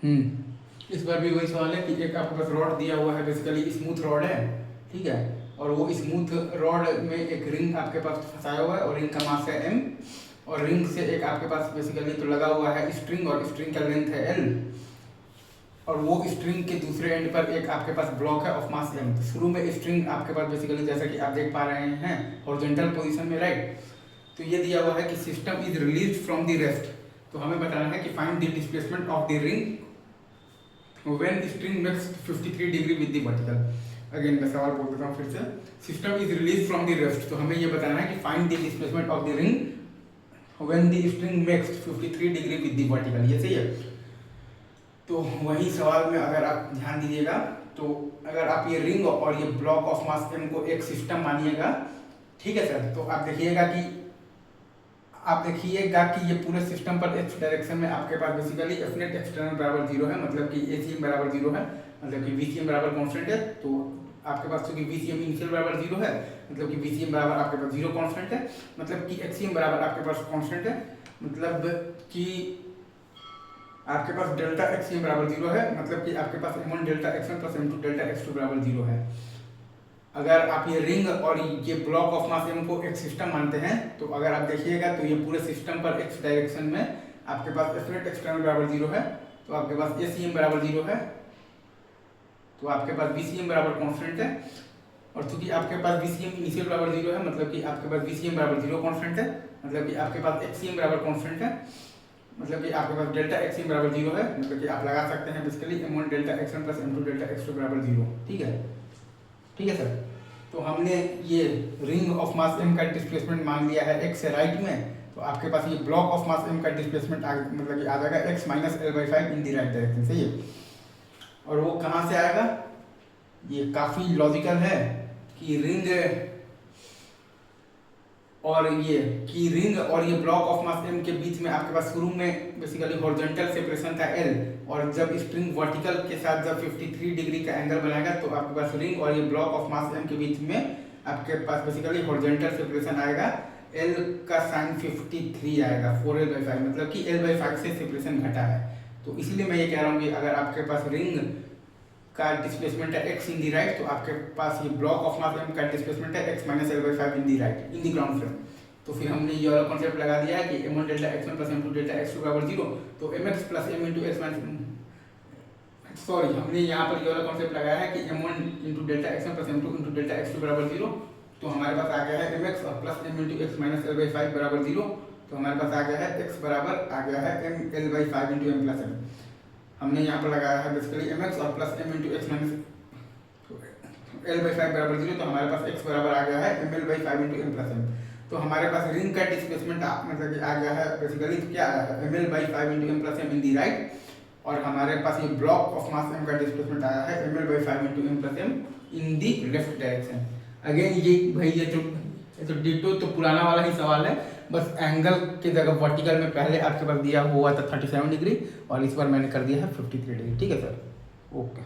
इस बार भी वही सवाल है कि एक आपके पास रॉड दिया हुआ है, बेसिकली स्मूथ रॉड है, ठीक है, और वो स्मूथ रॉड में एक रिंग आपके पास फंसाया हुआ है और रिंग का मास है m, और रिंग से एक आपके पास बेसिकली तो लगा हुआ है स्ट्रिंग, और स्ट्रिंग का लेंथ है l, और वो स्ट्रिंग के दूसरे एंड पर एक आपके पास ब्लॉक है ऑफ मास m। तो शुरू में स्ट्रिंग आपके पास बेसिकली जैसा कि आप देख पा रहे हैं हॉरिजॉन्टल पोजीशन में, राइट। तो ये दिया हुआ है कि system is release from the rest, तो हमें बताना है कि find the displacement of the ring when string makes 53 degree with the vertical. Again मैं सवाल बोल देता हूँ फिर से, system is release from the rest, तो हमें ये बताना है कि find the displacement of the ring when the string makes 53 degree with the vertical. ये सही है। तो वही सवाल में अगर आप ध्यान दीजिएगा, तो अगर आप ये रिंग और ये ब्लॉक ऑफ मास m को एक सिस्टम मानिएगा, ठीक है सर, तो आप देखिएगा कि ये पूरे सिस्टम पर x डायरेक्शन में आपके पास बेसिकली एफ नेट एक्सटर्नल बराबर 0 है, मतलब कि ACM बराबर 0 है, मतलब कि VCM बराबर कांस्टेंट है। तो आपके पास चूंकि VCM इनिशियल बराबर 0 है, मतलब कि VCM बराबर आपके पास 0 कांस्टेंट है, मतलब कि XCM बराबर आपके पास कांस्टेंट है, मतलब कि आपके पास डेल्टा XCM बराबर 0 है, मतलब कि आपके पास m1 delta x1 plus m2 delta x2 बराबर 0 है। अगर आप ये रिंग और ये ब्लॉक ऑफ मास m को एक सिस्टम मानते हैं, तो अगर आप देखिएगा तो ये पूरे सिस्टम पर x डायरेक्शन में आपके पास एफ नेट एक्सटर्नल बराबर 0 है, तो आपके पास ACM बराबर 0 है, तो आपके पास VCM बराबर कांस्टेंट है, और चूंकि आपके पास VCM इनिशियल बराबर 0 है, मतलब कि आपके पास VCM बराबर 0 कांस्टेंट है, मतलब कि आपके पास XCM बराबर कांस्टेंट है, मतलब कि आपके पास डेल्टा XCM बराबर 0 है, मतलब कि आप लगा सकते हैं basically m1 delta x1 plus m2 delta x2 बराबर 0, ठीक है सर। तो हमने ये रिंग ऑफ मास m का डिस्प्लेसमेंट मान लिया है x से राइट में, तो आपके पास ये ब्लॉक ऑफ मास m का डिस्प्लेसमेंट मतलब कि आ जाएगा x माइनस l/5 इन दी राइट डायरेक्शन, सही है। और वो कहाँ से आएगा, ये काफ़ी लॉजिकल है कि रिंग और ये ब्लॉक ऑफ मास m के बीच में आपके पास शुरू में बेसिकली हॉरिजॉन्टल सेपरेशन था l, और जब स्ट्रिंग वर्टिकल के साथ जब 53 डिग्री का एंगल बनाएगा, तो आपके पास रिंग और ये ब्लॉक ऑफ मास m के बीच में आपके पास बेसिकली हॉरिजॉन्टल सेपरेशन आएगा, l का साइन 53 आएगा 4l/5, मतलब कि l/5 से सेपरेशन घटा है। तो इसलिए मैं ये कह रहा हूँ कि अगर आपके पास रिंग का डिस्प्लेसमेंट है x इन दी राइट, तो आपके पास ये ब्लॉक ऑफ मास m का डिस्प्लेसमेंट है x माइनस l/5 इन दी राइट इन दी ग्राउंड फ्रेम। तो फिर हमने ये वाला कॉन्सेप्ट लगा दिया है कि m1 delta x1 plus m2 delta x2 बराबर 0, तो mx plus m into x minus हमने यहाँ पर ये वाला कॉन्सेप्ट लगाया है कि m1 into delta x1 plus m2 into delta x2 बराबर 0, तो हमारे पास आ गया है mx और plus m into x minus l/5 बराबर 0, तो हमारे पास आ गया है x बराबर आ गया है m l/5 into m plus m। हमने यहाँ पर लगाया है बेसिकली mx और plus m into x minus l/5 बराबर 0, तो हमारे पास x बराबर आ गया है m l/5 into m plus m। तो हमारे पास रिंग का डिस्प्लेसमेंट मतलब कि आ गया है बेसिकली क्या आया है m l/5 into m plus m इन दी राइट, और हमारे पास ये ब्लॉक ऑफ मास m का डिस्प्लेसमेंट आया है m l/5 into m plus m इन दी लेफ्ट डायरेक्शन। अगेन ये भाई ये तो डिटो तो पुराना वाला ही सवाल है, बस एंगल की जगह वर्टिकल में पहले आपके पास दिया हुआ था 37 डिग्री और इस बार मैंने कर दिया है 53 डिग्री, ठीक है सर, ओके।